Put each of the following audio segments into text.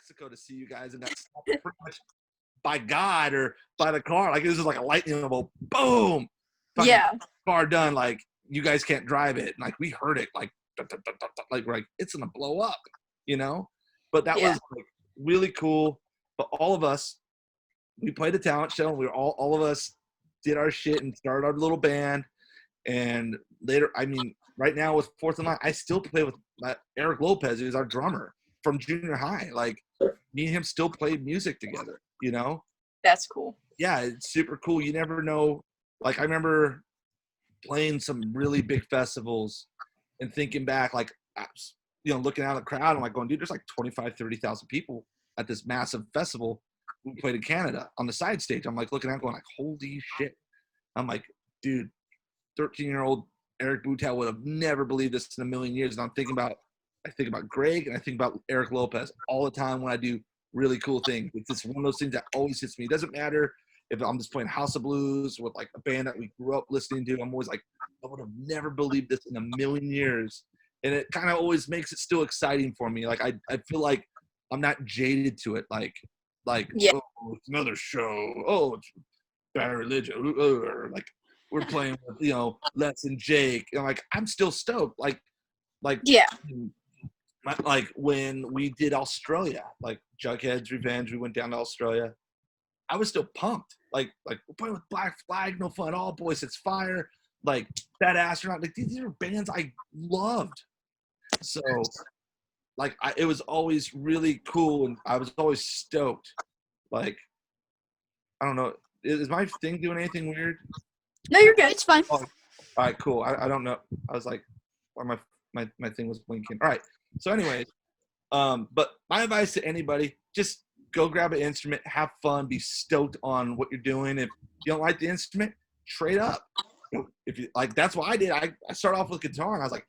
Mexico to see you guys, and that's pretty much by God or by the car. Like, it was just like a lightning bolt, boom, fucking car done. Like, you guys can't drive it. And, like, we heard it, like, like, we're like, it's gonna blow up, you know. But that was like really cool. But all of us, we played a talent show. We were all of us did our shit and started our little band. And later, I mean, right now with Fourth and Line, I still play with Eric Lopez, who's our drummer from junior high. Like, me and him still played music together, you know? That's cool. Yeah, it's super cool. You never know. Like, I remember playing some really big festivals and thinking back, like, you know, looking out at the crowd, I'm like going, dude, there's like 25, 30,000 people at this massive festival we played in Canada on the side stage. I'm like looking out going like, holy shit. I'm like, dude, 13-year-old Eric Bootow would have never believed this in a million years. And I think about Greg and I think about Eric Lopez all the time when I do really cool things. It's just one of those things that always hits me. It doesn't matter if I'm just playing House of Blues with like a band that we grew up listening to. I'm always like, I would have never believed this in a million years. And it kind of always makes it still exciting for me. Like, I feel like I'm not jaded to it. Like, oh, it's another show. Oh, it's Bad Religion. Or like, we're playing with, you know, Les and Jake. And like, I'm still stoked. Like when we did Australia, like Jughead's Revenge, we went down to Australia. I was still pumped. Like we're playing with Black Flag, No Fun at All, Boys It's Fire, like Bad Astronaut. Like, these are bands I loved. So, like, it was always really cool, and I was always stoked. Like, I don't know. Is my thing doing anything weird? No, you're good. It's fine. Oh, all right, cool. I don't know. I was like, why my thing was blinking. All right. So anyways, but my advice to anybody, just go grab an instrument, have fun, be stoked on what you're doing. If you don't like the instrument, trade up. If you like, that's what I did. I started off with guitar and I was like,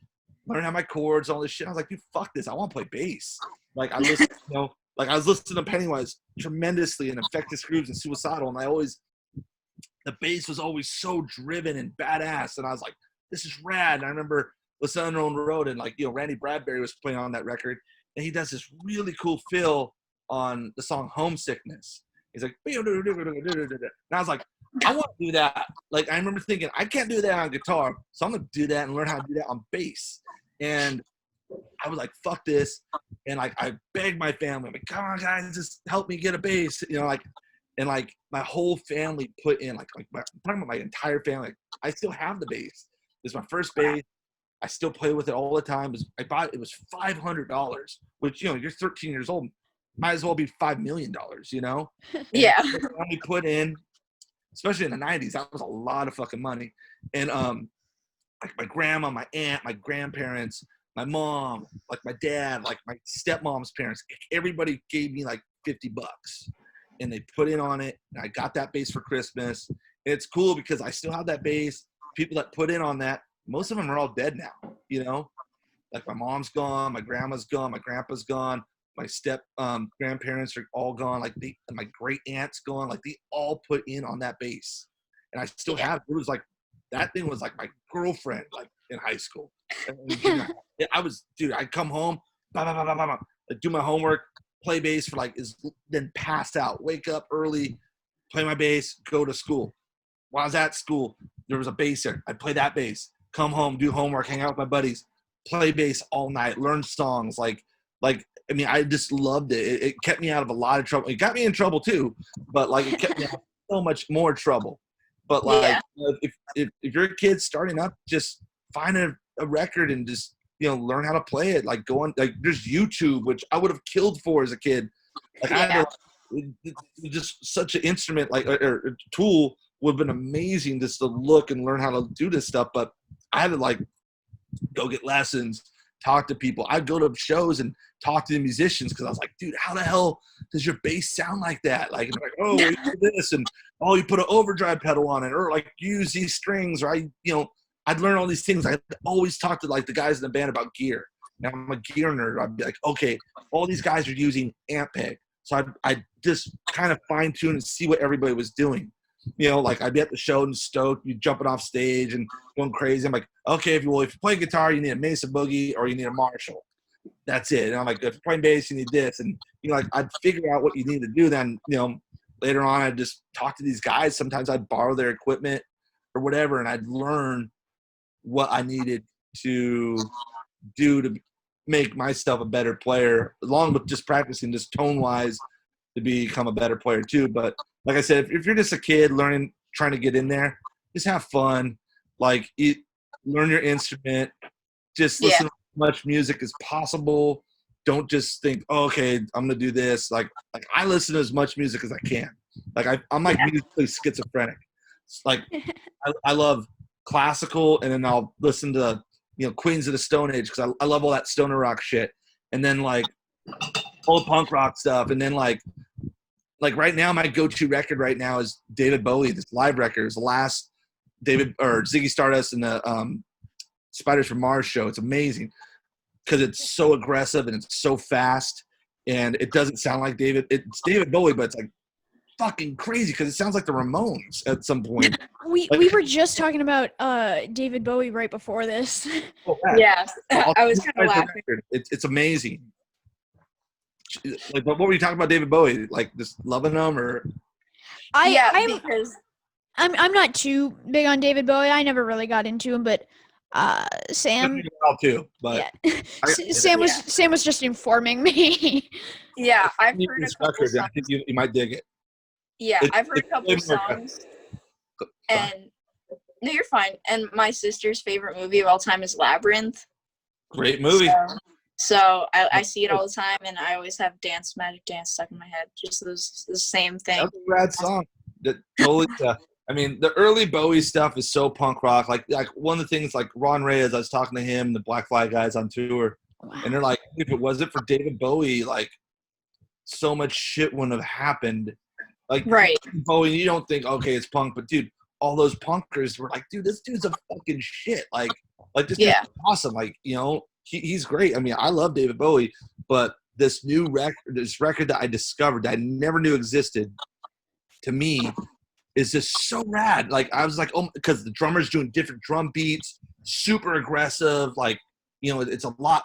learn how my chords, all this shit. I was like, dude, fuck this. I want to play bass. Like, I listened, you know, like I was listening to Pennywise tremendously and Infected Grooves and Suicidal. And the bass was always so driven and badass. And I was like, this is rad. And I remember listening to On the Road and like, you know, Randy Bradbury was playing on that record. And he does this really cool fill on the song Homesickness. He's like, and I was like, I want to do that. Like, I remember thinking, I can't do that on guitar, so I'm going to do that and learn how to do that on bass. And I was like, fuck this. And like, I begged my family, I'm like, come on guys, just help me get a bass. You know, like, and like my whole family put in, I'm talking about my entire family. Like, I still have the bass. It's my first bass. I still play with it all the time. It was $500, which, you know, you're 13 years old. Might as well be $5 million, you know? Yeah. We put in, especially in the 90s, that was a lot of fucking money. And like my grandma, my aunt, my grandparents, my mom, like my dad, like my stepmom's parents, everybody gave me like $50. And they put in on it. And I got that bass for Christmas. And it's cool because I still have that bass. People that put in on that, most of them are all dead now, you know? Like my mom's gone, my grandma's gone, my grandpa's gone. My step grandparents are all gone. Like my great aunt's gone. Like, they all put in on that bass, and I still have. It was like, that thing was like my girlfriend, like in high school. I'd come home, I'd do my homework, play bass for then pass out, wake up early, play my bass, go to school. While I was at school, there was a bass there. I'd play that bass, come home, do homework, hang out with my buddies, play bass all night, learn songs. I mean, I just loved it. It kept me out of a lot of trouble. It got me in trouble too, but like, it kept me out of so much more trouble. But like, if you're a kid starting up, just find a record and just, you know, learn how to play it. Like, go on, like, there's YouTube, which I would have killed for as a kid. Like, just such an instrument, like, or a tool would have been amazing just to look and learn how to do this stuff. But I had to like go get lessons, talk to people. I'd go to shows and talk to the musicians because I was like, dude, how the hell does your bass sound like that? Like, oh, you do this, and oh, you put an overdrive pedal on it, or like use these strings, or I'd learn all these things. I'd always talk to like the guys in the band about gear. Now I'm a gear nerd. I'd be like, okay, all these guys are using amp peg. So I'd just kind of fine tune and see what everybody was doing. You know, like I'd be at the show and stoked, you jumping off stage and going crazy. I'm like, okay, if you play guitar, you need a Mesa Boogie or you need a Marshall. that's it. And I'm like, if you're playing bass, you need this. And, like, I'd figure out what you need to do. Then, later on, I'd just talk to these guys. Sometimes I'd borrow their equipment or whatever, and I'd learn what I needed to do to make myself a better player, along with just practicing just tone-wise to become a better player too. But like I said, if you're just a kid learning, trying to get in there, just have fun. Like, learn your instrument. Just listen to as much music as possible. Don't just think, oh, okay, I'm gonna do this. Like I listen to as much music as I can. Like I'm like musically schizophrenic. Like I love classical, and then I'll listen to Queens of the Stone Age because I love all that stoner rock shit, and then like old punk rock stuff, and then like right now my go-to record right now is David Bowie. This live record is the last Ziggy Stardust and the Spiders from Mars show. It's amazing because it's so aggressive and it's so fast, and it doesn't sound like it's David Bowie, but it's like fucking crazy because it sounds like the Ramones at some point. We were just talking about David Bowie right before this. Oh, yeah, I was kind of laughing. It's amazing. Like, what were you talking about, David Bowie? Like, just loving him, or? Because I'm not too big on David Bowie. I never really got into him, but Sam too. But Sam was just informing me. Yeah, I've heard a couple songs. I think you might dig it. Yeah, I've heard a couple of songs. And no, you're fine. And my sister's favorite movie of all time is Labyrinth. Great movie. So I see it all the time, and I always have Magic Dance stuck in my head. Just the same thing. That's a rad song. That totally. I mean, the early Bowie stuff is so punk rock. Like one of the things, like Ron Reyes, I was talking to him, the Black Flag guys on tour, and they're like, if it wasn't for David Bowie, like, so much shit wouldn't have happened. Like, right. Bowie, you don't think, okay, it's punk, but dude, all those punkers were like, dude, this dude's a fucking shit. Like this dude's awesome. Like, he's great. I mean, I love David Bowie, but this record that I discovered that I never knew existed, to me, is just so rad. Like, I was like, oh, because the drummer's doing different drum beats, super aggressive. Like, it's a lot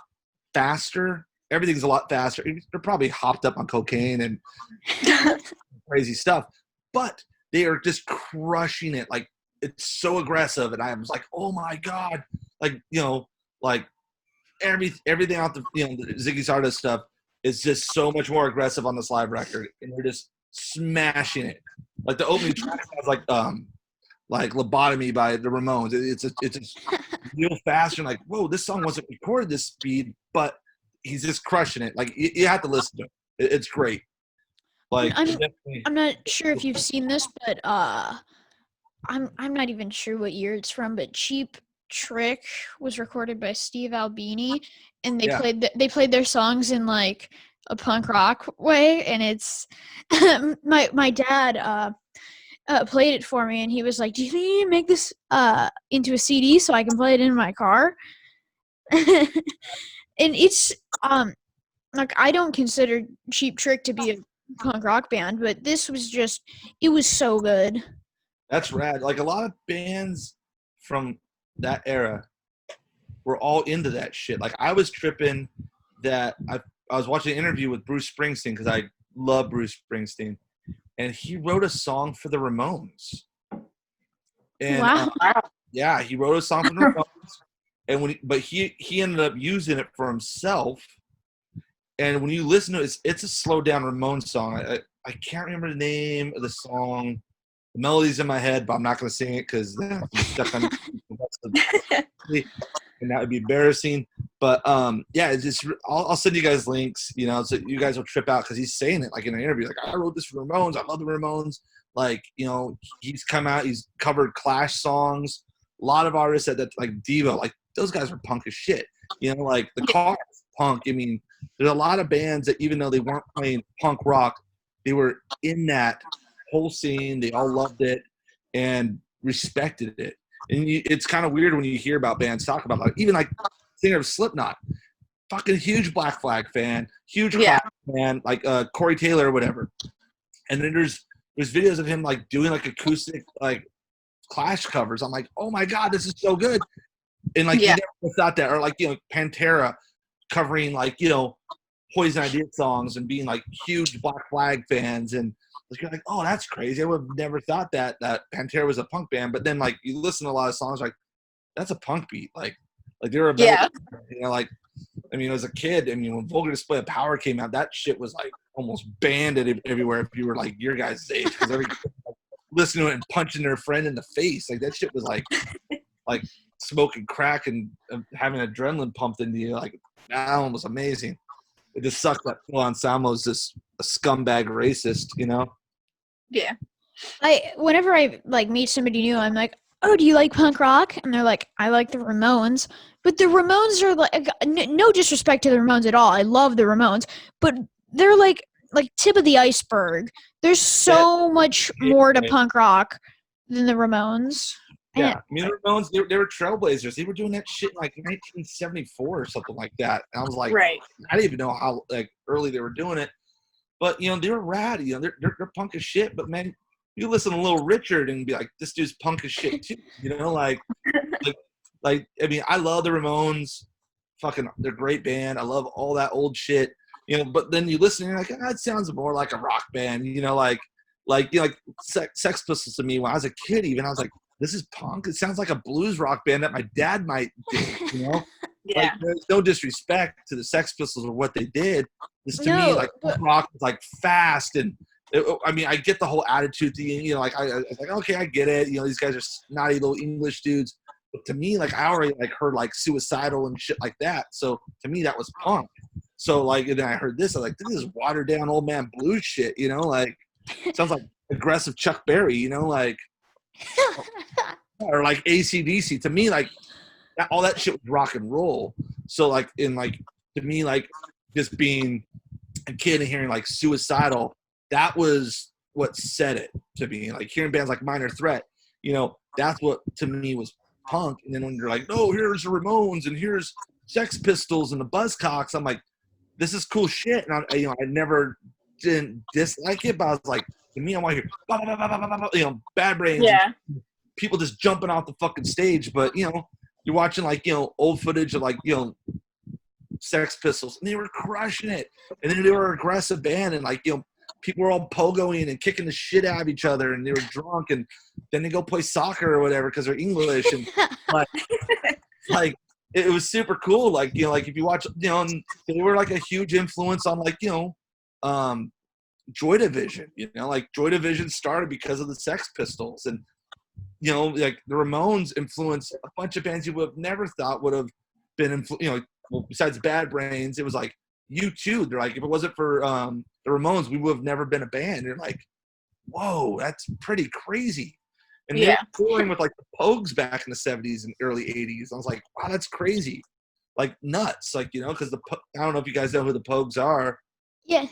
faster. Everything's a lot faster. They're probably hopped up on cocaine and crazy stuff, but they are just crushing it. Like, it's so aggressive, and I was like, oh my god, like, like everything out the the Ziggy Stardust stuff is just so much more aggressive on this live record, and they're just smashing it. Like, the opening track sounds like Lobotomy by the Ramones. It's real fast, and like, whoa, this song wasn't recorded this speed, but he's just crushing it. Like, you have to listen to it. It's great. Like, I'm not sure if you've seen this, but I'm not even sure what year it's from, but Cheap Trick was recorded by Steve Albini, and they played their songs in like a punk rock way, and it's my dad played it for me, and he was like, do you think you can make this into a CD so I can play it in my car? And it's like, I don't consider Cheap Trick to be a punk rock band, but this was it was so good. That's rad. Like, a lot of bands from that era were all into that shit. Like, I was tripping that I was watching an interview with Bruce Springsteen, because I love Bruce Springsteen, and he wrote a song for the Ramones. And wow. He wrote a song for the Ramones, and but he ended up using it for himself. And when you listen to it, it's a slow down Ramones song. I can't remember the name of the song. The melody's in my head, but I'm not going to sing it because I'm stuck on and that would be embarrassing. But it's just, I'll send you guys links, so you guys will trip out, because he's saying it like in an interview, like, I wrote this for Ramones. I love the Ramones. Like, he's come out, he's covered Clash songs. A lot of artists that like Devo, like, those guys were punk as shit. Like the Cars, punk. I mean, there's a lot of bands that, even though they weren't playing punk rock, they were in that whole scene. They all loved it and respected it. And it's kind of weird when you hear about bands talk about, like, even like singer of Slipknot, fucking huge Black Flag fan, huge Clash fan, like Corey Taylor or whatever. And then there's videos of him like doing like acoustic like Clash covers. I'm like, oh my god, this is so good. And like, you never thought that. Or like, Pantera, covering like Poison Idea songs and being like huge Black Flag fans, and you're like, oh, that's crazy. I would have never thought that Pantera was a punk band. But then like you listen to a lot of songs, like that's a punk beat. Like they were a better, like I mean, as a kid, I mean, when Vulgar Display of Power came out, that shit was like almost banned everywhere if you were like your guys' age, because everybody like, listening to it and punching their friend in the face. Like that shit was like smoking crack and having adrenaline pumped into you. Like that album was amazing. It just sucked that Phil Anselmo's just a scumbag racist, Yeah. Whenever I like meet somebody new, I'm like, oh, do you like punk rock? And they're like, I like the Ramones. But the Ramones are like, no disrespect to the Ramones at all. I love the Ramones, but they're like tip of the iceberg. There's so much more to punk rock than the Ramones. Yeah, I mean, the Ramones, they were trailblazers. They were doing that shit in like 1974 or something like that. And I was like, right. I didn't even know how like early they were doing it. But, they were rad. They're punk as shit. But, man, you listen to Little Richard and be like, this dude's punk as shit, too. Like, I mean, I love the Ramones. Fucking, they're a great band. I love all that old shit. But then you listen and you're like, it sounds more like a rock band. Like Sex Pistols to me when I was a kid even, I was like, this is punk. It sounds like a blues rock band that my dad might do, Yeah. Like, there's no disrespect to the Sex Pistols or what they did. This to me, like, punk rock was like fast and I mean, I get the whole attitude thing. Like I was like, okay, I get it. These guys are snotty little English dudes. But to me, like I already like heard like Suicidal and shit like that. So to me, that was punk. So like, and then I heard this. I was like, this is watered down old man blues shit. Like sounds like aggressive Chuck Berry. Like. Or like AC/DC. To me, like all that shit was rock and roll. So like to me, like just being a kid and hearing like Suicidal, that was what said it to me. Like hearing bands like Minor Threat, that's what to me was punk. And then when you're like, no, here's the Ramones and here's Sex Pistols and the Buzzcocks, I'm like, this is cool shit. And I never didn't dislike it, but I was like, to me, I want to hear bah, bah, bah, bah, bah, bah, Bad Brains. Yeah. People just jumping off the fucking stage, but you're watching like old footage of like Sex Pistols, and they were crushing it, and then they were an aggressive band, and like people were all pogoing and kicking the shit out of each other, and they were drunk, and then they go play soccer or whatever because they're English, and like it was super cool. Like like if you watch, they were like a huge influence on like Joy Division. Like Joy Division started because of the Sex Pistols, and like the Ramones influenced a bunch of bands you would have never thought would have been, well, besides Bad Brains, it was like U2. They're like, if it wasn't for the Ramones, we would have never been a band. They're like, whoa, that's pretty crazy. And they were touring with like the Pogues back in the 70s and early 80s. I was like, wow, that's crazy. Like nuts. Like, because I don't know if you guys know who the Pogues are. Yeah.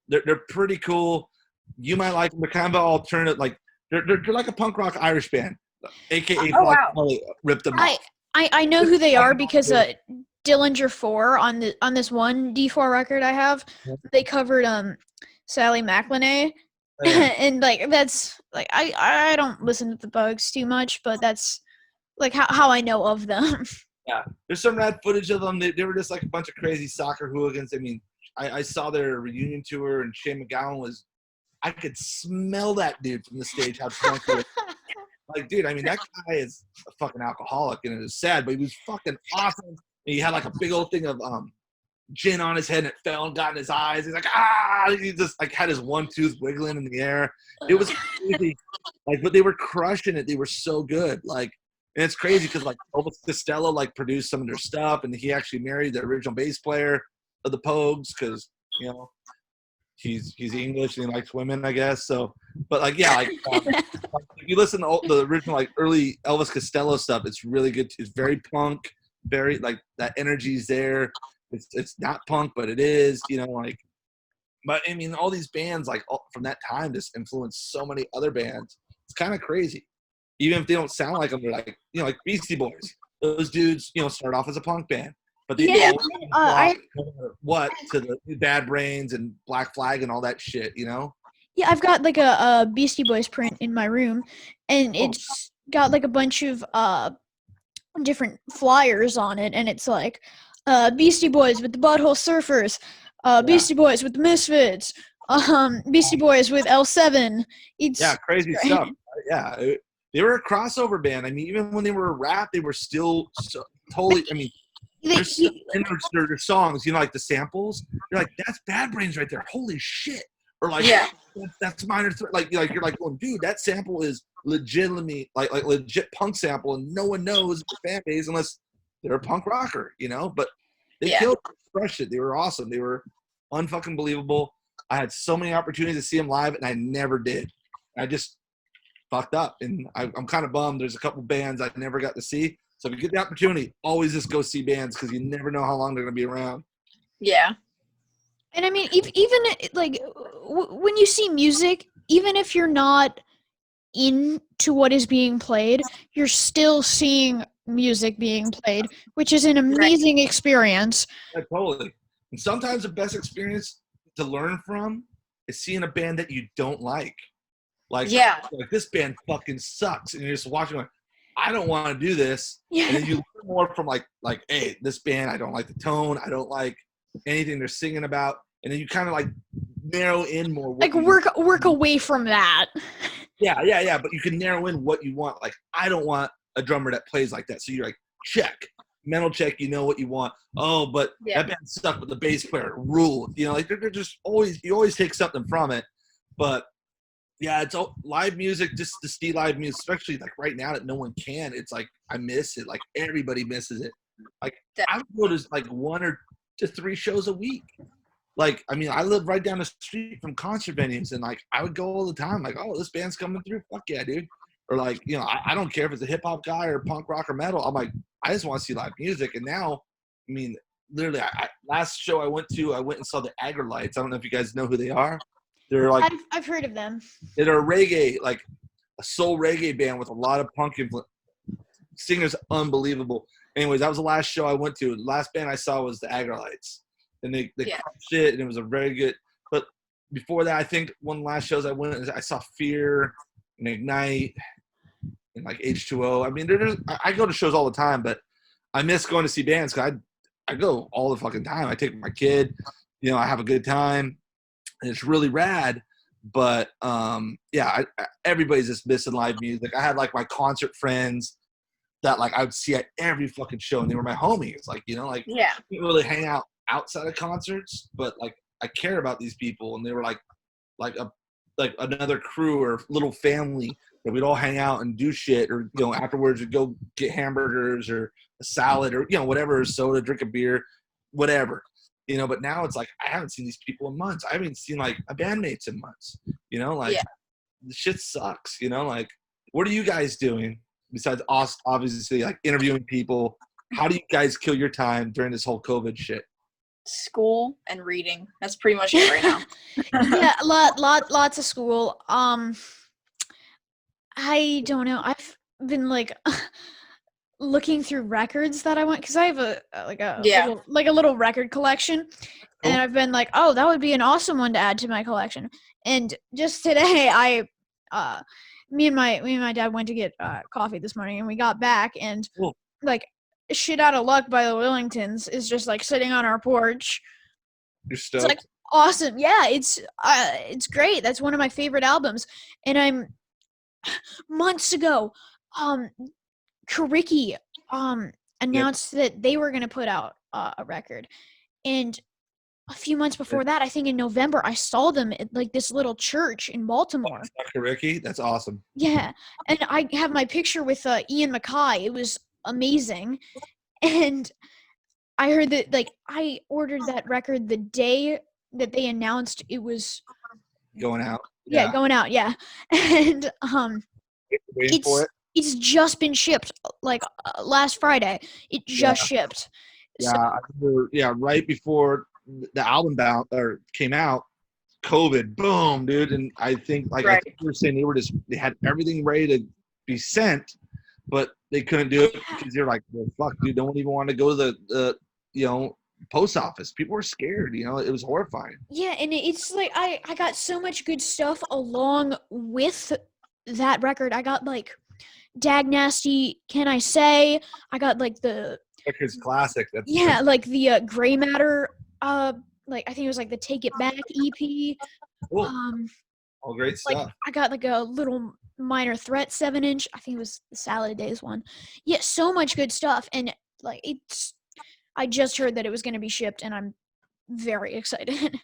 They're pretty cool. You might like them. They're kind of alternate, like, they're like a punk rock Irish band, aka ripped them off. I know who they are because Dillinger 4 on this one D4 record I have, they covered Sally McIlheney, and like that's like I don't listen to the Bugs too much, but that's like how I know of them. Yeah, there's some rad footage of them. They were just like a bunch of crazy soccer hooligans. I mean, I saw their reunion tour, and Shane MacGowan I could smell that dude from the stage. How drunk he was. Like, dude, I mean, that guy is a fucking alcoholic, and it is sad, but he was fucking awesome. And he had like a big old thing of gin on his head, and it fell and got in his eyes. He's like, he just like had his one tooth wiggling in the air. It was crazy. Like, but they were crushing it. They were so good. Like, and it's crazy because like Elvis Costello like produced some of their stuff, and he actually married the original bass player of the Pogues because he's English and he likes women, I guess. So, but like, yeah, like if you listen to the original like early Elvis Costello stuff, it's really good. It's very punk, very like that energy's there. It's not punk, but it is, like. But I mean, all these bands like from that time just influenced so many other bands. It's kind of crazy. Even if they don't sound like them, they're like like Beastie Boys. Those dudes, start off as a punk band. But they no matter what to the Bad Brains and Black Flag and all that shit, Yeah, I've got like a Beastie Boys print in my room, and it's got like a bunch of different flyers on it, and it's like Beastie Boys with the Butthole Surfers, Beastie Boys with the Misfits, Beastie Boys with L7. It's crazy great. stuff. They were a crossover band. I mean, even when they were a rap, they were still totally. I mean, there's stuff in their songs, like the samples. You're like, that's Bad Brains right there. Holy shit! Or like, that's Minor Threat. Like you're like, going, dude, that sample is legitimately like legit punk sample, and no one knows the fan base unless they're a punk rocker, But they killed, crushed it. They were awesome. They were unfucking believable. I had so many opportunities to see them live, and I never did. I just fucked up, and I'm kind of bummed. There's a couple bands I never got to see. So if you get the opportunity, always just go see bands because you never know how long they're going to be around. Yeah. And I mean, even like when you see music, even if you're not into what is being played, you're still seeing music being played, which is an amazing experience. Yeah, totally. And sometimes the best experience to learn from is seeing a band that you don't like. Like this band fucking sucks, and you're just watching like, I don't want to do this. Yeah. And then you learn more from like, hey, this band, I don't like the tone. I don't like anything they're singing about. And then you kind of like narrow in more. Like work away from that. Yeah. But you can narrow in what you want. Like, I don't want a drummer that plays like that. So you're like, check. Mental check, you know what you want. Oh, but that band stuck with the bass player. Rule. Like they're just always, you always take something from it. But yeah, it's all live music, just to see live music, especially like right now that no one can. It's like, I miss it. Like everybody misses it. Like I would go to like 1 to 3 shows a week. Like, I mean, I live right down the street from concert venues, and like I would go all the time. Like, oh, this band's coming through. Fuck yeah, dude. Or like, I don't care if it's a hip hop guy or punk rock or metal. I'm like, I just want to see live music. And now, I mean, literally, last show I went and saw the Agrolites. I don't know if you guys know who they are. They're like, I've heard of them. They're a reggae, like a soul reggae band with a lot of punk influence. Singer's unbelievable. Anyways, that was the last show I went to. The last band I saw was the Agrolites, and they crushed it, and it was a very good. But before that, I think one of the last shows I went, I saw Fear and Ignite and like H2O. I mean, I go to shows all the time, but I miss going to see bands because I go all the fucking time. I take my kid, I have a good time. And it's really rad, but everybody's just missing live music. I had like my concert friends that like I would see at every fucking show, and they were my homies. Like, I didn't really hang out outside of concerts, but like I care about these people, and they were like another crew or little family that we'd all hang out and do shit, or afterwards we'd go get hamburgers or a salad or whatever, a soda, drink a beer, whatever. But now it's like I haven't seen these people in months. I haven't seen like a bandmates in months. The shit sucks. Like, what are you guys doing besides obviously like interviewing people? How do you guys kill your time during this whole COVID shit? School and reading. That's pretty much it right now. Yeah, lots of school. I don't know. I've been like looking through records that I want, because I have a little record collection, and I've been like, oh, that would be an awesome one to add to my collection. And just today, me and my dad went to get coffee this morning, and we got back, and like Shit Out of Luck by the Willingtons is just like sitting on our porch. You're stoked? It's like awesome. Yeah, it's great. That's one of my favorite albums. And months ago, Kariki announced that they were going to put out a record, and a few months before that, I think in November, I saw them at like this little church in Baltimore. Kariki, that's awesome. Yeah, and I have my picture with Ian Mackay. It was amazing, and I heard that like I ordered that record the day that they announced it was going out. Yeah, going out. Yeah, and waiting for it. It's just been shipped, like last Friday. It just shipped. Yeah, I remember, right before the album came out, COVID, boom, dude. And I think, I think you were saying they had everything ready to be sent, but they couldn't do it because they're like, well, fuck, dude, don't even want to go to the post office. People were scared, it was horrifying. Yeah, and it's like I got so much good stuff along with that record. I got like Dag Nasty, Can I Say? I got like the Record's classic. That's yeah, like the Gray Matter. Like I think it was like the Take It Back EP. cool. Um, All great like stuff. I got like a little Minor Threat 7-inch. I think it was the Salad Days one. Yeah, so much good stuff, and like it's. I just heard that it was going to be shipped, and I'm very excited.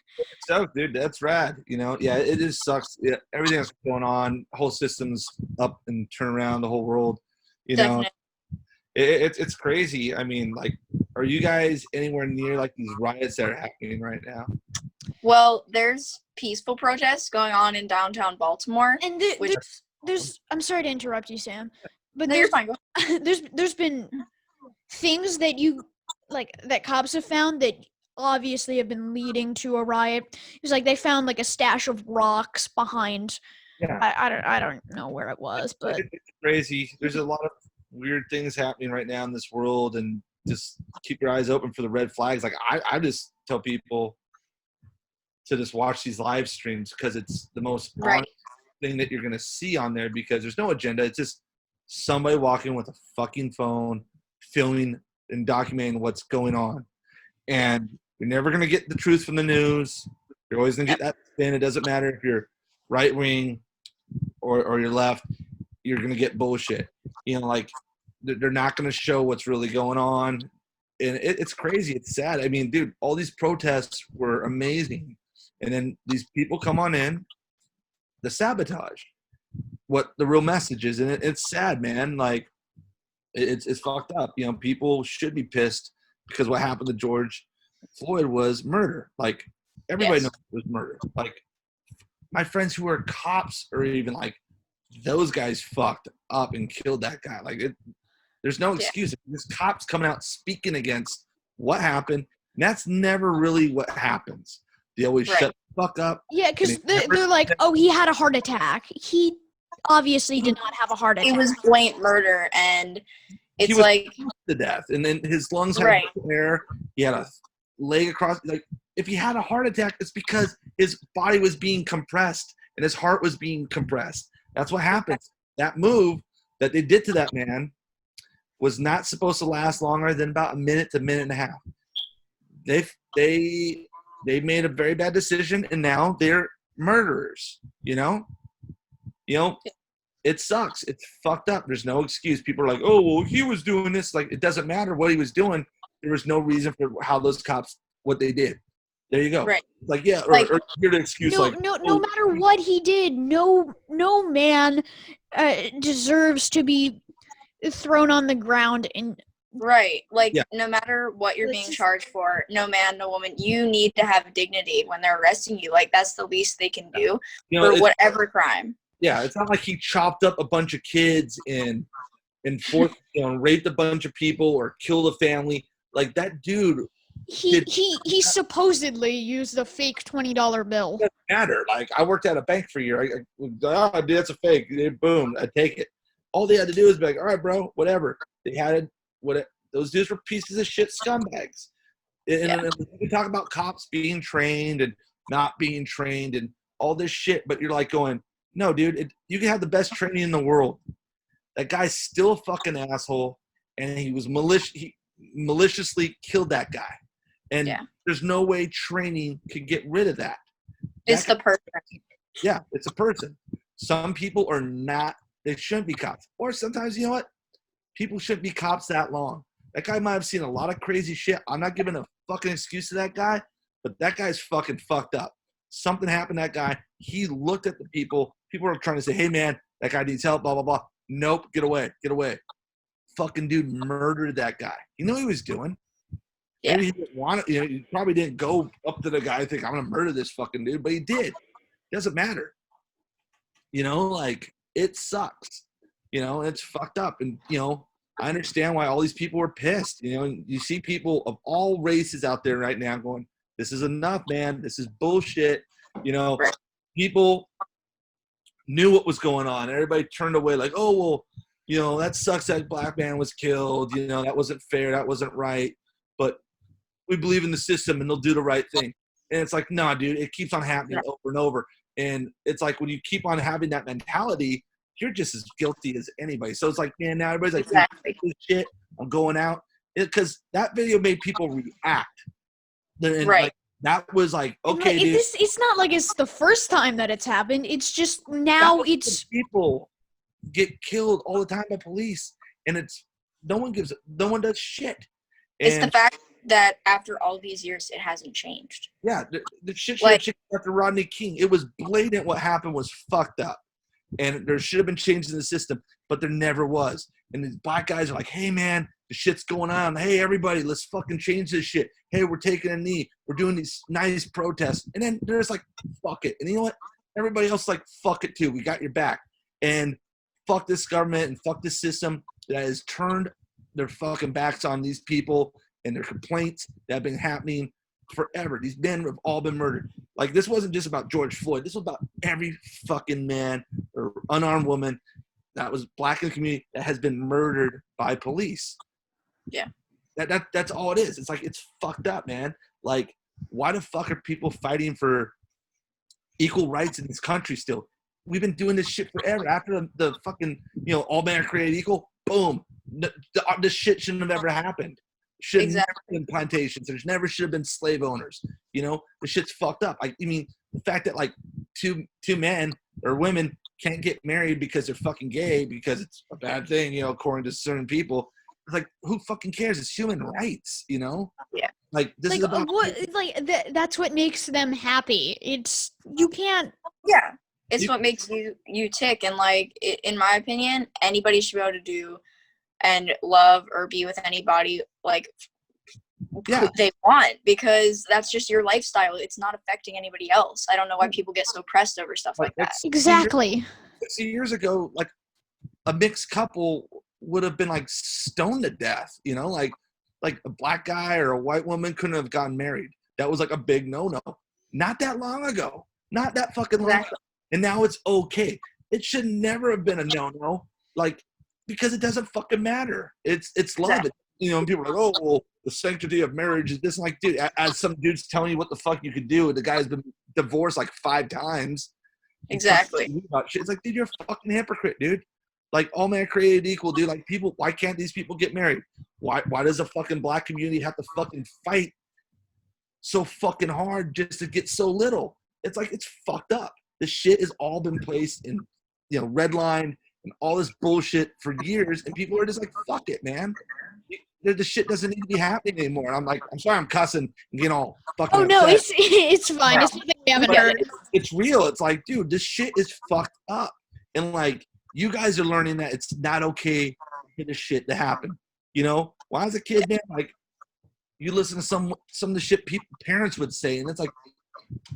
So, dude, that's rad. Yeah, it just sucks. Yeah, everything that's going on, whole systems up and turn around the whole world. Definitely. It's crazy. I mean, like, are you guys anywhere near like these riots that are happening right now? Well, there's peaceful protests going on in downtown Baltimore. And there's I'm sorry to interrupt you, Sam, but No, you're fine. Go. there's been things that you like that cops have found that obviously have been leading to a riot. It was like they found like a stash of rocks behind. Yeah. I don't know where it was, but It's crazy. There's a lot of weird things happening right now in this world, and just keep your eyes open for the red flags. Like I just tell people to just watch these live streams because it's the most honest thing that you're gonna see on there, because there's no agenda. It's just somebody walking with a fucking phone, filming and documenting what's going on. And you're never gonna get the truth from the news. You're always gonna get that spin. It doesn't matter if you're right wing or you're left. You're gonna get bullshit. Like they're not gonna show what's really going on, and it's crazy. It's sad. I mean, dude, all these protests were amazing, and then these people come on in, the sabotage what the real message is, and it's sad, man. Like it's fucked up. People should be pissed because what happened to George Floyd was murder. Like everybody knows it was murder. Like my friends who are cops are even like, those guys fucked up and killed that guy. Like there's no excuse. There's cops coming out speaking against what happened. And that's never really what happens. They always shut the fuck up. Yeah, because they're like, oh, he had a heart attack. He obviously did not have a heart attack. It was blatant murder, and it's he was like to death, and then his lungs had air. He had a leg across. Like if he had a heart attack, it's because his body was being compressed and his heart was being compressed. That's what happens. That move that they did to that man was not supposed to last longer than about a minute to a minute and a half. They made a very bad decision, and now they're murderers. It sucks. It's fucked up. There's no excuse. People are like, oh, well, he was doing this. Like, it doesn't matter what he was doing. There was no reason for how those cops, what they did. There you go. Right. Like, yeah, or hear the excuse no matter what he did, no man deserves to be thrown on the ground and no matter what you're being charged for, no man, no woman, you need to have dignity when they're arresting you. Like that's the least they can do for whatever crime. Yeah, it's not like he chopped up a bunch of kids and raped a bunch of people or killed a family. Like that dude. He supposedly used a fake $20 bill. It doesn't matter. Like I worked at a bank for a year. Dude, that's a fake. Boom, I take it. All they had to do is be like, all right, bro, whatever. They had those dudes were pieces of shit scumbags. And we talk about cops being trained and not being trained and all this shit, but you're like going, no, dude, you can have the best training in the world. That guy's still a fucking asshole, and he was maliciously killed that guy. And there's no way training can get rid of that. It's the person. Yeah, it's a person. Some people are not, they shouldn't be cops. Or sometimes, you know what? People shouldn't be cops that long. That guy might have seen a lot of crazy shit. I'm not giving a fucking excuse to that guy, but that guy's fucking fucked up. Something happened to that guy. He looked at the people. People are trying to say, hey, man, that guy needs help, blah, blah, blah. Nope, get away, get away. Fucking dude murdered that guy. He knew what he was doing. Yeah. Maybe he didn't want it. He probably didn't go up to the guy and think, I'm going to murder this fucking dude, but he did. Doesn't matter. Like, it sucks. It's fucked up. And, I understand why all these people were pissed. You see people of all races out there right now going, this is enough, man. This is bullshit. People knew what was going on. Everybody turned away like, oh, well, that sucks that black man was killed. That wasn't fair. That wasn't right. But we believe in the system and they'll do the right thing. And it's like, nah, dude, it keeps on happening over and over. And it's like when you keep on having that mentality, you're just as guilty as anybody. So it's like, man, now everybody's like, this shit, I'm going out. because that video made people react. And right. like, that was like, okay, dude. It's not like it's the first time that it's happened. It's just now it's people get killed all the time by police, and it's no one does shit. And it's the fact that after all these years, it hasn't changed. Yeah, the shit should have changed after Rodney King. It was blatant. What happened was fucked up, and there should have been changes in the system, but there never was. And these black guys are like, hey man, the shit's going on. Hey everybody, let's fucking change this shit. Hey, we're taking a knee. We're doing these nice protests. And then they're just like, fuck it. And you know what? Everybody else is like, fuck it too. We got your back. And fuck this government and fuck this system that has turned their fucking backs on these people and their complaints that have been happening forever. These men have all been murdered. Like, this wasn't just about George Floyd. This was about every fucking man or unarmed woman that was black in the community that has been murdered by police. Yeah. That's all it is. It's like, it's fucked up, man. Like, why the fuck are people fighting for equal rights in this country still? We've been doing this shit forever. After the fucking, all men are created equal, boom. This shit shouldn't have ever happened. Shouldn't have been plantations. There's never should have been slave owners. The shit's fucked up. I mean, the fact that like two men or women can't get married because they're fucking gay because it's a bad thing, according to certain people. It's like, who fucking cares? It's human rights, Yeah. Like, this is about that's what makes them happy. It's you can't. Yeah, it's what makes you tick. And like, in my opinion, anybody should be able to do and love or be with anybody like who they want, because that's just your lifestyle. It's not affecting anybody else. I don't know why people get so pressed over stuff like that. Exactly. 60 years ago, like a mixed couple would have been like stoned to death, like a black guy or a white woman couldn't have gotten married. That was like a big no-no. Not that long ago. Not that fucking long ago. And now it's okay. It should never have been a no-no. Like, because it doesn't fucking matter. It's love. Exactly. And people are like, oh, well, the sanctity of marriage is this. Like, dude, as some dude's telling you what the fuck you could do, and the guy's been divorced like 5 times. Exactly. It's like, dude, you're a fucking hypocrite, dude. Like, all men created equal, dude. Like, people, why can't these people get married? Why does a fucking black community have to fucking fight so fucking hard just to get so little? It's like, it's fucked up. This shit has all been placed in, redlined and all this bullshit for years, and people are just like, fuck it, man. The shit doesn't need to be happening anymore. And I'm like, I'm sorry I'm cussing and getting all fucking upset. No, it's fine. Yeah. It's nothing we haven't heard. It's real. It's like, dude, this shit is fucked up. And like, you guys are learning that it's not okay for this shit to happen. When I was a kid, man, like, you listen to some of the shit parents would say, and it's like,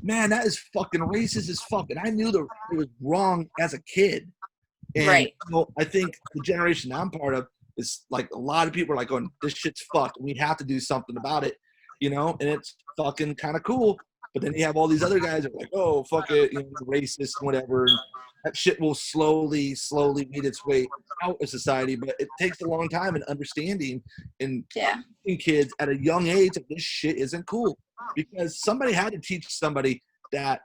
man, that is fucking racist as fuck. And I knew that it was wrong as a kid. And Right. I think the generation I'm part of is like, a lot of people are like going, this shit's fucked. We have to do something about it, and it's fucking kind of cool. But then you have all these other guys that are like, oh, fuck it, racist, whatever. And that shit will slowly weed its way out of society. But it takes a long time in understanding and teaching kids at a young age that this shit isn't cool. Because somebody had to teach somebody that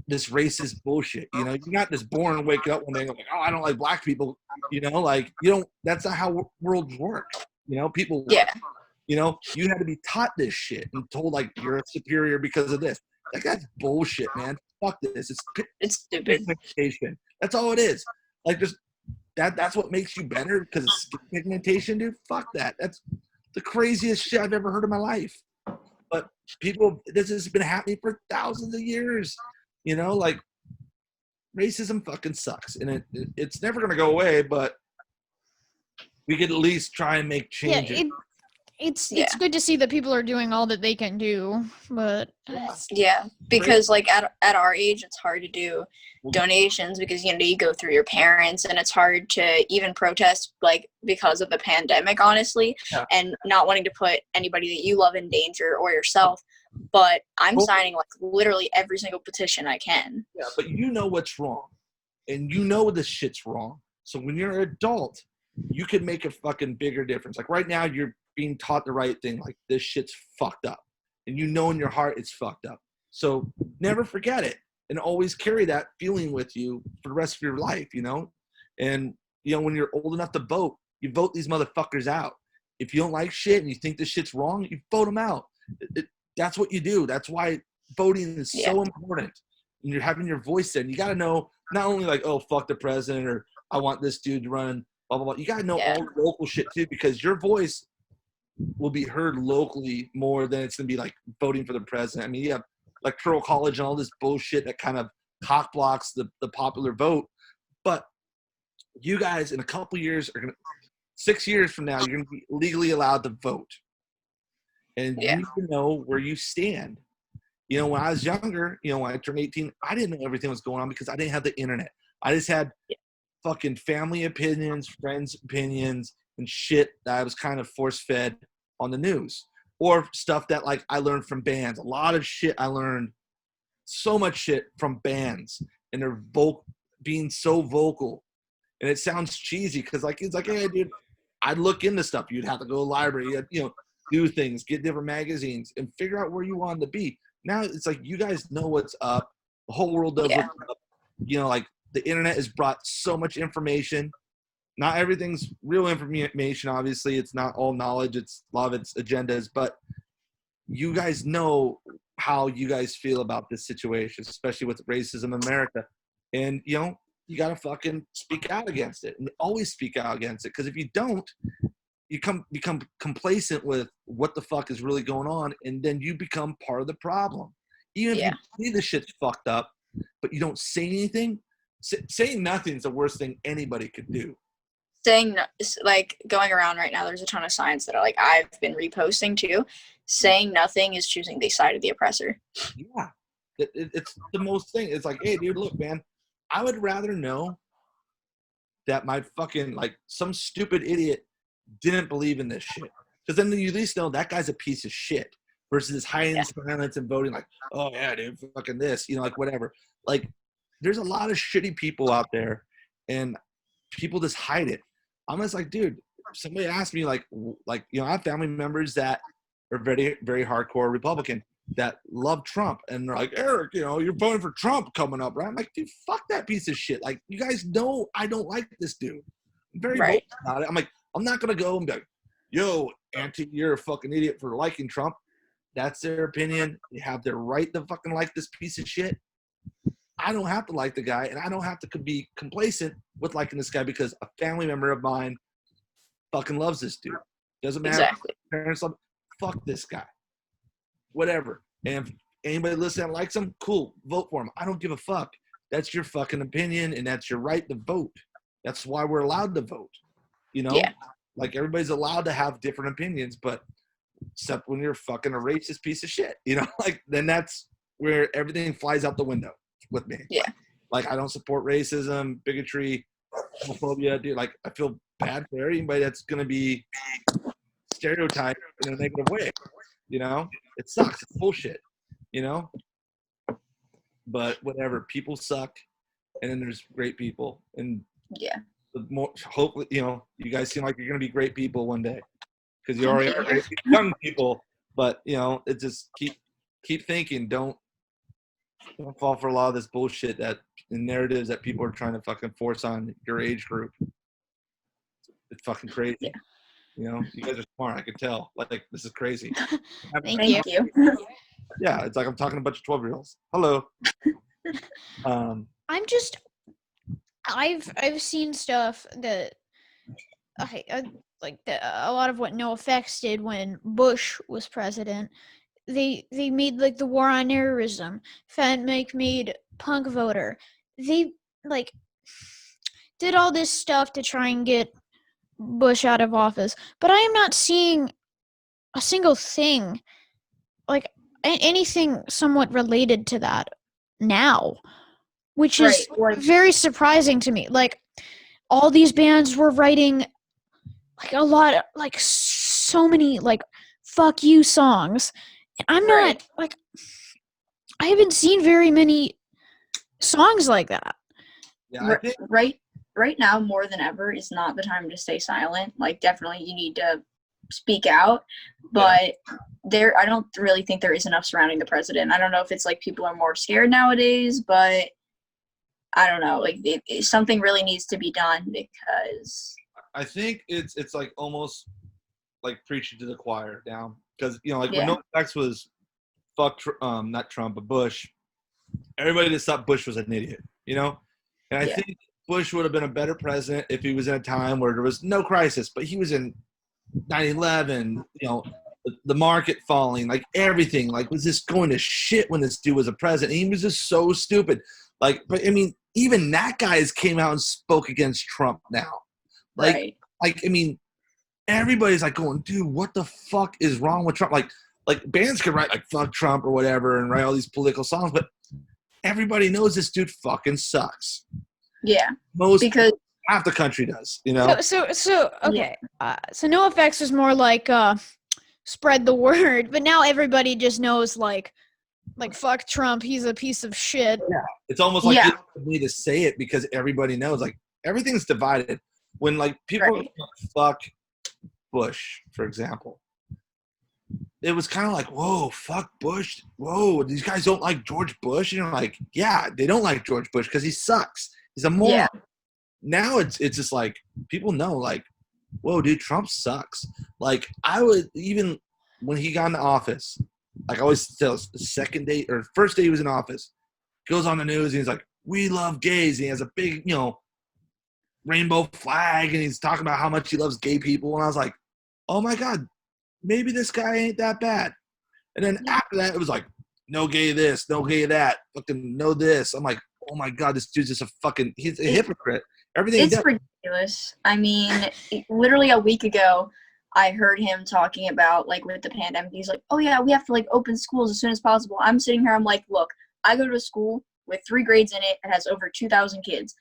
this racist bullshit, you're not just born and waking up one day and like, oh, I don't like black people, like, that's not how worlds work, people work. You had to be taught this shit and told like, you're superior because of this. Like, that's bullshit, man. Fuck this. It's stupid. Pigmentation. That's all it is. Like, just that's what makes you better because of skin pigmentation, dude. Fuck that. That's the craziest shit I've ever heard in my life. But this has been happening for thousands of years. Like, racism fucking sucks, and it's never gonna go away. But we could at least try and make changes. It's good to see that people are doing all that they can do, but because like at our age, it's hard to do donations because you go through your parents, and it's hard to even protest like because of the pandemic, honestly, and not wanting to put anybody that you love in danger or yourself. But I'm signing like literally every single petition I can. Yeah, but you know what's wrong, and this shit's wrong. So when you're an adult, you can make a fucking bigger difference. Like right now, you're being taught the right thing. Like, this shit's fucked up, and in your heart it's fucked up. So never forget it, and always carry that feeling with you for the rest of your life. And when you're old enough to vote, you vote these motherfuckers out. If you don't like shit and you think this shit's wrong, you vote them out. That's what you do. That's why voting is so important. And you're having your voice in. You got to know not only like, oh, fuck the president, or I want this dude to run, blah, blah, blah. You got to know all the local shit too, because your voice will be heard locally more than it's going to be like voting for the president. I mean, you have like Pearl College and all this bullshit that kind of cock blocks the popular vote. But you guys in a couple years are going to, 6 years from now, you're going to be legally allowed to vote. And you need to know where you stand. You know, when I was younger, you know, when I turned 18, I didn't know everything was going on because I didn't have the internet. I just had fucking family opinions, friends' opinions, and shit that I was kind of force-fed on the news. Or stuff that, like, I learned from bands. A lot of shit I learned, so much shit from bands. And they're being so vocal. And it sounds cheesy because, like, it's like, hey, dude, I'd look into stuff. You'd have to go to the library, you know, do things, get different magazines, and figure out where you wanted to be. Now it's like you guys know what's up. The whole world does what's up. You know, like the internet has brought so much information. Not everything's real information, obviously. It's not all knowledge. It's a lot of it's agendas. But you guys know how you guys feel about this situation, especially with racism in America. And, you know, you got to fucking speak out against it. And always speak out against it. Because if you don't, you become complacent with what the fuck is really going on, and then you become part of the problem. Even if you see the shit's fucked up, but you don't say anything, saying nothing is the worst thing anybody could do. Saying, like, going around right now, there's a ton of signs that are like, I've been reposting too. Saying nothing is choosing the side of the oppressor. Yeah. It's the most thing. It's like, hey, dude, look, man, I would rather know that my fucking, like, some stupid idiot didn't believe in this shit. Because then you at least know that guy's a piece of shit versus hiding silence and voting like, oh, yeah, dude, fucking this, you know, like, whatever. Like, there's a lot of shitty people out there, and people just hide it. I'm just like, dude, somebody asked me, like, you know, I have family members that are very, very hardcore Republican that love Trump. And they're like, Eric, you know, you're voting for Trump coming up, right? I'm like, dude, fuck that piece of shit. Like, you guys know I don't like this dude. I'm very vocal about it. I'm like, I'm not going to go and be like, yo, Auntie, you're a fucking idiot for liking Trump. That's their opinion. They have their right to fucking like this piece of shit. I don't have to like the guy, and I don't have to be complacent with liking this guy because a family member of mine fucking loves this dude. Doesn't matter. Exactly. Parents love, fuck this guy. Whatever. And if anybody listening likes him, cool, vote for him. I don't give a fuck. That's your fucking opinion, and that's your right to vote. That's why we're allowed to vote. You know? Yeah. Like, everybody's allowed to have different opinions, but except when you're fucking a racist piece of shit. You know? Like, then that's where everything flies out the window with me. Yeah. Like, I don't support racism, bigotry, homophobia, dude. Like, I feel bad for anybody that's going to be stereotyped in a negative way. You know? It sucks. It's bullshit. You know? But whatever. People suck, and then there's great people. And the more, hopefully, you know, you guys seem like you're going to be great people one day. Because you already are great young people. But, you know, it just keep thinking. Don't fall for a lot of this bullshit that the narratives that people are trying to fucking force on your age group. It's fucking crazy. Yeah. You know, you guys are smart. I can tell. Like, this is crazy. Thank you. Yeah, it's like I'm talking to a bunch of 12-year-olds. Hello. I've seen stuff that like a lot of what NoFX did when Bush was president. They made like the war on terrorism. Fat Mike made punk voter. They like did all this stuff to try and get Bush out of office. But I am not seeing a single thing, like anything somewhat related to that now, which is very surprising to me. Like, all these bands were writing like a lot, like so many like fuck you songs. And I'm not like, I haven't seen very many songs like that. Yeah, right now more than ever is not the time to stay silent. Like, definitely you need to speak out, but I don't really think there is enough surrounding the president. I don't know if it's like people are more scared nowadays, but I don't know. Like, something really needs to be done, because I think it's like almost like preaching to the choir now because like Yeah. when NoFX was fuck not Trump but Bush, everybody just thought Bush was an idiot, and I Yeah. think Bush would have been a better president if he was in a time where there was no crisis, but he was in 9/11, the market falling, like everything, like was just going to shit when this dude was a president. He was just so stupid. Like, but I mean, even that guy has came out and spoke against Trump now. Like, Right. like I mean, everybody's like going, dude, what the fuck is wrong with Trump? Like bands could write like fuck Trump or whatever and write all these political songs, but everybody knows this dude fucking sucks. Yeah. Because half the country does, So okay. So NoFX was more like spread the word, but now everybody just knows like fuck Trump, he's a piece of shit. Yeah. It's almost like you don't need to say it because everybody knows. Like everything's divided. When like people fuck Bush, for example, it was kind of like, whoa, fuck Bush. Whoa, these guys don't like George Bush. And you're like, yeah, they don't like George Bush because he sucks. He's a moron. Yeah. Now it's just like people know, like, whoa, dude, Trump sucks. Like I would even when he got into office, like I always tell us the second day or first day he was in office, goes on the news and he's like, we love gays. And he has a big, rainbow flag and he's talking about how much he loves gay people. And I was like, oh my God, maybe this guy ain't that bad. And then after that, it was like, no gay this, no gay that, fucking no this. I'm like, oh my God, this dude's just he's a hypocrite. Everything it's ridiculous. I mean, literally a week ago, I heard him talking about, like, with the pandemic, he's like, oh yeah, we have to, like, open schools as soon as possible. I'm sitting here, I'm like, look, I go to a school with 3 grades in it. It has over 2,000 kids,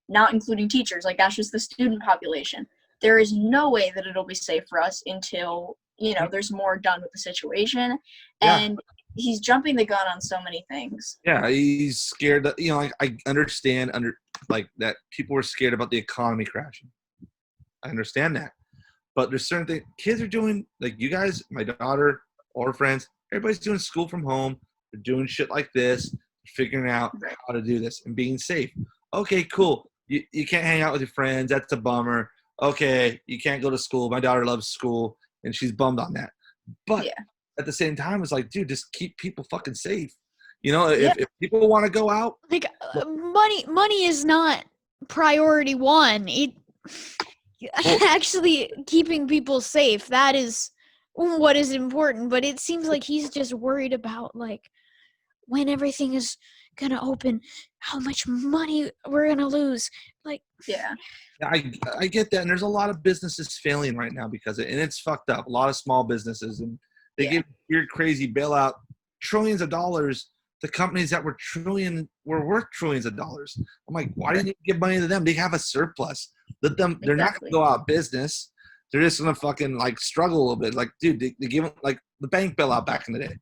not including teachers. Like, that's just the student population. There is no way that it'll be safe for us until, there's more done with the situation. And he's jumping the gun on so many things. Yeah, he's scared that, like, I understand that people were scared about the economy crashing. I understand that. But there's certain things kids are doing, like you guys, my daughter, all her friends, everybody's doing school from home. They're doing shit like this, figuring out how to do this and being safe. Okay, cool. You can't hang out with your friends. That's a bummer. Okay, you can't go to school. My daughter loves school, and she's bummed on that. But at the same time, it's like, dude, just keep people fucking safe. If people want to go out. Like, money is not priority one. Actually keeping people safe, that is what is important. But it seems like he's just worried about, like, when everything is going to open, how much money we're going to lose. Like, I get that, and there's a lot of businesses failing right now because and it's fucked up. A lot of small businesses, and they give weird, crazy bailout trillions of dollars to companies that were worth trillions of dollars. I'm like, why didn't you give money to them? They have a surplus. Let them. They're not going to go out of business. They're just going to fucking like struggle a little bit. Like, dude, they give them like the bank bailout back in the day.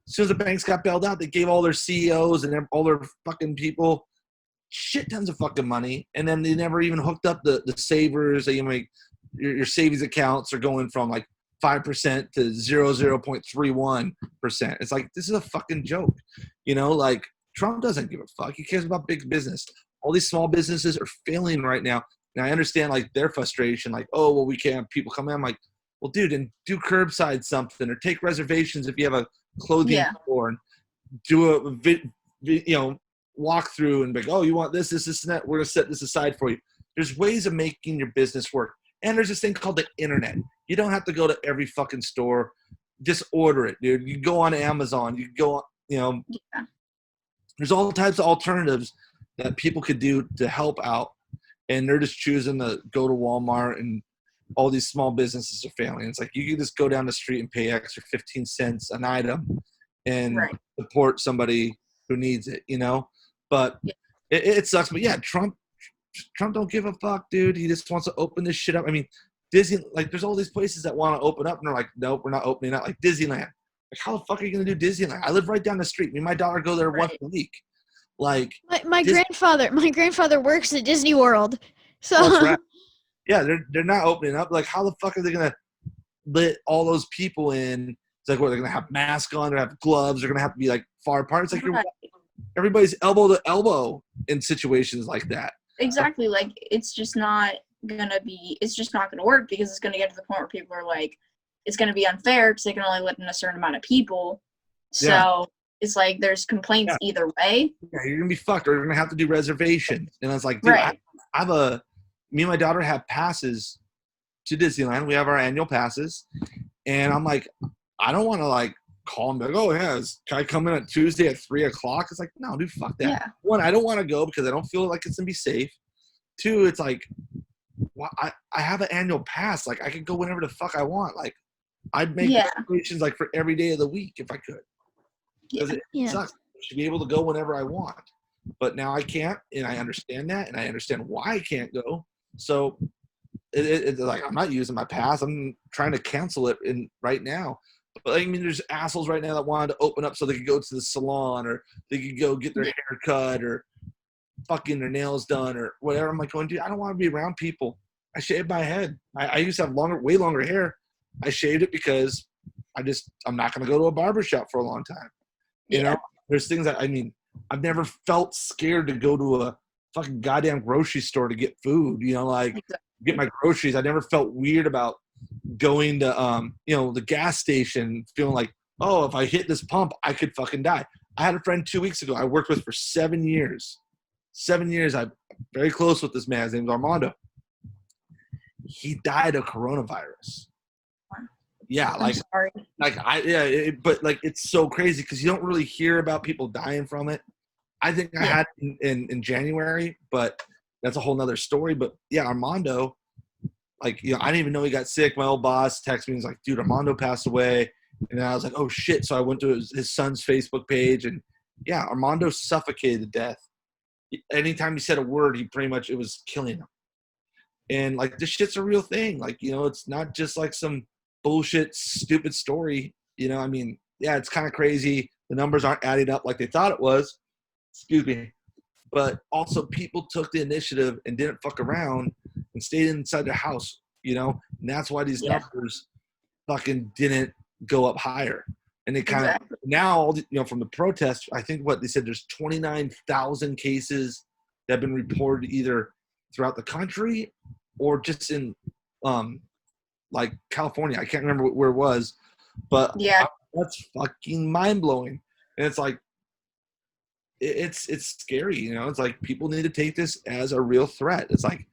As soon as the banks got bailed out, they gave all their CEOs and all their fucking people shit tons of fucking money, and then they never even hooked up the savers. That you make your savings accounts are going from like 5% to 0.31%. It's like, this is a fucking joke. Like Trump doesn't give a fuck. He cares about big business. All these small businesses are failing right now. And I understand like their frustration, like, oh, well, we can't have people come in. I'm like, well, dude, and do curbside something or take reservations if you have a clothing store and do a walk through and be like, oh, you want this, and that. We're going to set this aside for you. There's ways of making your business work. And there's this thing called the internet. You don't have to go to every fucking store. Just order it, dude. You go on Amazon. You go on, there's all types of alternatives that people could do to help out. And they're just choosing to go to Walmart, and all these small businesses are failing. It's like you can just go down the street and pay extra 15 cents an item and support somebody who needs it, But it sucks. But yeah, Trump don't give a fuck, dude. He just wants to open this shit up. I mean, Disney, like, there's all these places that want to open up, and they're like, nope, we're not opening up. Like Disneyland. Like, how the fuck are you gonna do Disneyland? I live right down the street. Me and my daughter go there once a week. Like my grandfather works at Disney World, so right. Yeah, they're not opening up. Like, how the fuck are they gonna let all those people in? It's like, what, they're gonna have masks on, they're gonna have gloves, they're gonna have to be like far apart. It's like everybody's elbow to elbow in situations like that. Exactly. Like, it's just not gonna work because it's gonna get to the point where people are like, it's going to be unfair because they can only let in a certain amount of people. So Yeah. it's like there's complaints either way. Yeah, you're gonna be fucked, or you're gonna have to do reservations. And I was like, dude, Right. I have me and my daughter have passes to Disneyland. We have our annual passes, and I'm like, I don't want to like call them like, oh yeah, can I come in on Tuesday at 3:00? It's like, no, dude, fuck that. Yeah. One, I don't want to go because I don't feel like it's gonna be safe. Two, it's like, well, I have an annual pass. Like I could go whenever the fuck I want. Like I'd make reservations like for every day of the week if I could. Because it sucks. I should be able to go whenever I want. But now I can't, and I understand that, and I understand why I can't go. So it's like I'm not using my pass. I'm trying to cancel it right now. But I mean, there's assholes right now that wanted to open up so they could go to the salon, or they could go get their hair cut, or fucking their nails done, or whatever. I'm like, going, dude, I don't want to be around people. I shaved my head. I used to have way longer hair. I shaved it because I'm not going to go to a barbershop for a long time. You know, there's things that, I mean, I've never felt scared to go to a fucking goddamn grocery store to get food, you know, like get my groceries. I never felt weird about going to, you know, the gas station feeling like, oh, if I hit this pump, I could fucking die. I had a friend 2 weeks ago I worked with for 7 years. 7 years. I'm very close with this man. His name's Armando. He died of coronavirus. Yeah, like but like it's so crazy because you don't really hear about people dying from it. I think I had in January, but that's a whole nother story. But yeah, Armando, like, you know, I didn't even know he got sick. My old boss texted me, he's like, dude, Armando passed away. And I was like, oh shit. So I went to his son's Facebook page, and yeah, Armando suffocated to death. Anytime he said a word, it was killing him. And like, this shit's a real thing. Like, you know, it's not just like some bullshit, stupid story. You know, I mean, yeah, it's kind of crazy. The numbers aren't adding up like they thought it was. Excuse me. But also people took the initiative and didn't fuck around and stayed inside their house, you know? And that's why these numbers fucking didn't go up higher. And they kind of, now, you know, from the protests, I think what they said, there's 29,000 cases that have been reported either throughout the country or just in, like California. I can't remember where it was, but that's fucking mind blowing. And it's like, it's scary, you know. It's like people need to take this as a real threat. It's like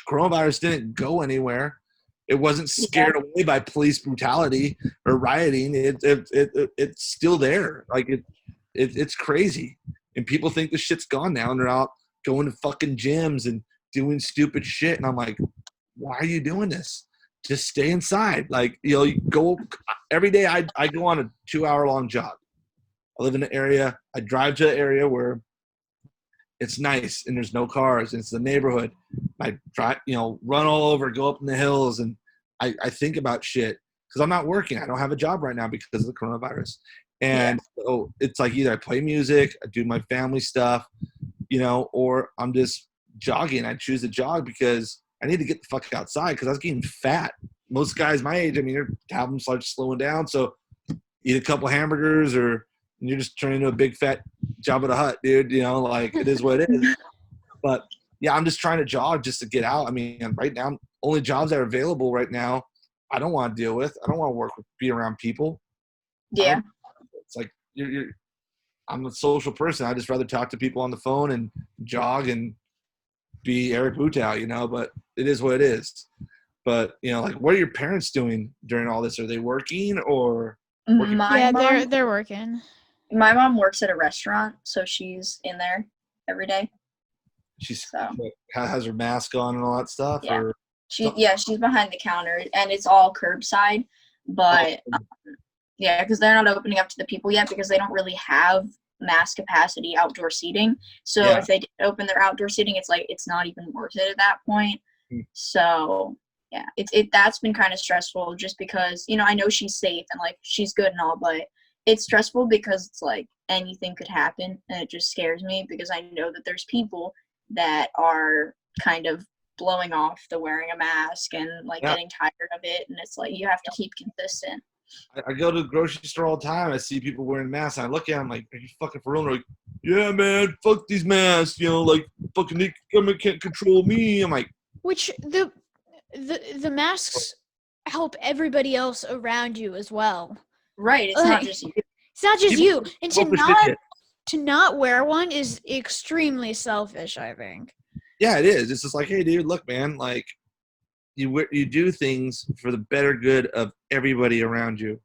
coronavirus didn't go anywhere. It wasn't scared away by police brutality or rioting. It's still there. Like it's crazy, and people think the shit's gone now, and they're out going to fucking gyms and doing stupid shit. And I'm like, why are you doing this? Just stay inside. Like, you know, you go every day. I go on a 2-hour-long jog. I live in an area. I drive to an area where it's nice and there's no cars. And it's the neighborhood. I drive, you know, run all over, go up in the hills, and I think about shit because I'm not working. I don't have a job right now because of the coronavirus. And so it's like either I play music, I do my family stuff, you know, or I'm just jogging. I choose to jog because I need to get the fuck outside because I was getting fat. Most guys my age, I mean, their albums start slowing down. So eat a couple hamburgers or you're just turning into a big fat Jabba the Hutt, dude. You know, like it is what it is. But yeah, I'm just trying to jog just to get out. I mean, right now, only jobs that are available right now, I don't want to deal with. I don't want to be around people. Yeah. It's like I'm a social person. I just rather talk to people on the phone and jog and be Eric Bootow, you know, but it is what it is. But, you know, like, what are your parents doing during all this? Are they working or working? They're working. My mom works at a restaurant, so she's in there every day. She's has her mask on and all that stuff? Yeah. Or she's behind the counter, and it's all curbside. But, because they're not opening up to the people yet because they don't really have mass capacity outdoor seating. So if they did open their outdoor seating, it's like it's not even worth it at that point. So yeah, that's been kind of stressful just because, you know, I know she's safe and like she's good and all, but it's stressful because it's like anything could happen, and it just scares me because I know that there's people that are kind of blowing off the wearing a mask and like getting tired of it, and it's like you have to keep consistent. I go to the grocery store all the time. I see people wearing masks. And I look at them like, are you fucking for real? And they're like, yeah, man, fuck these masks. You know, like, fucking the government can't control me. I'm like, which the masks help everybody else around you as well. Right. It's not just you. It's not just you. And to not wear one is extremely selfish, I think. Yeah, it is. It's just like, hey, dude, look, man, like you do things for the better good of everybody around you.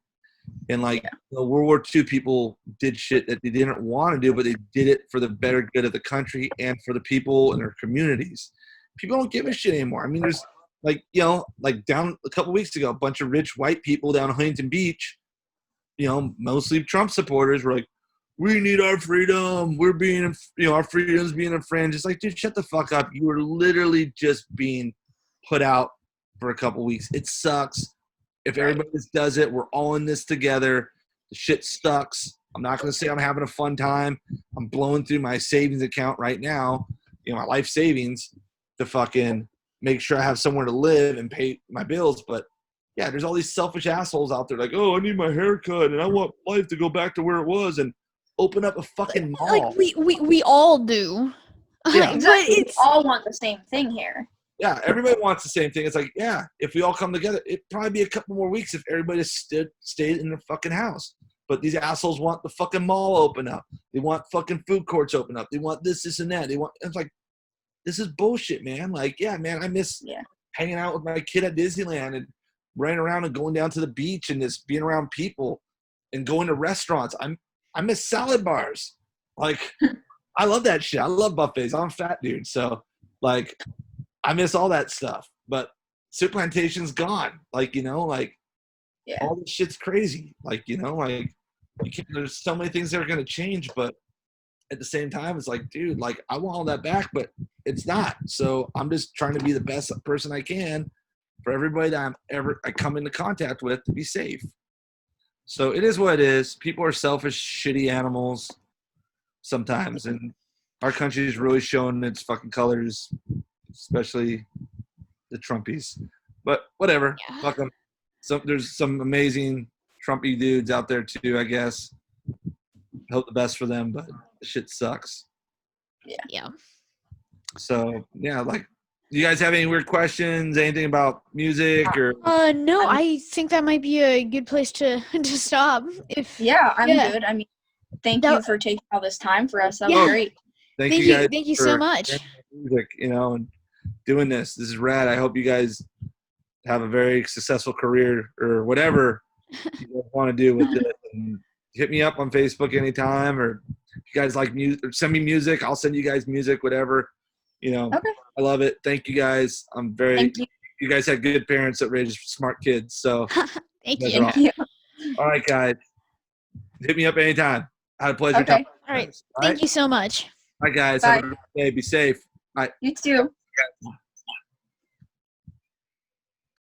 And like World War II people did shit that they didn't want to do, but they did it for the better good of the country and for the people in their communities. People don't give a shit anymore. I mean, there's like, like down a couple weeks ago, a bunch of rich white people down Huntington Beach, mostly Trump supporters were like, we need our freedom. We're being, our freedom's being infringed. It's like, dude, shut the fuck up. You were literally just being put out for a couple weeks. It sucks. If everybody just does it, we're all in this together. The shit sucks. I'm not going to say I'm having a fun time. I'm blowing through my savings account right now, my life savings to fucking make sure I have somewhere to live and pay my bills. But yeah, there's all these selfish assholes out there like, oh, I need my haircut and I want life to go back to where it was and open up a fucking mall. Like we all do. Yeah, exactly. We all want the same thing here. Yeah, everybody wants the same thing. It's like, yeah, if we all come together, it'd probably be a couple more weeks if everybody stayed in their fucking house. But these assholes want the fucking mall open up. They want fucking food courts open up. They want this, and that. It's like, this is bullshit, man. Like, yeah, man, I miss hanging out with my kid at Disneyland and running around and going down to the beach and just being around people and going to restaurants. I miss salad bars. Like, I love that shit. I love buffets. I'm a fat dude. So, like, I miss all that stuff, but Soup Plantation's gone. Like, all this shit's crazy. Like, there's so many things that are going to change, but at the same time, it's like, dude, like, I want all that back, but it's not. So I'm just trying to be the best person I can for everybody that I come into contact with to be safe. So it is what it is. People are selfish, shitty animals sometimes, and our country is really showing its fucking colors, especially the Trumpies. But whatever, fuck them. So there's some amazing Trumpy dudes out there too, I guess. Hope the best for them, but the shit sucks. Yeah. So yeah, like, do you guys have any weird questions? Anything about music or? No, I think that might be a good place to stop. I'm good. I mean, thank you for taking all this time for us. That was great. Thank you guys. Thank you so much. Music, and doing this. This is rad. I hope you guys have a very successful career or whatever you guys want to do with this. And hit me up on Facebook anytime, or if you guys like music, send me music. I'll send you guys music, whatever. Okay. I love it. Thank you guys. Thank you. You guys had good parents that raised smart kids. So Thank you. All right, guys. Hit me up anytime. I had a pleasure. Okay. All right. Thank you so much. All right, guys. Bye. Have a good day. Be safe. Bye. You too. Okay.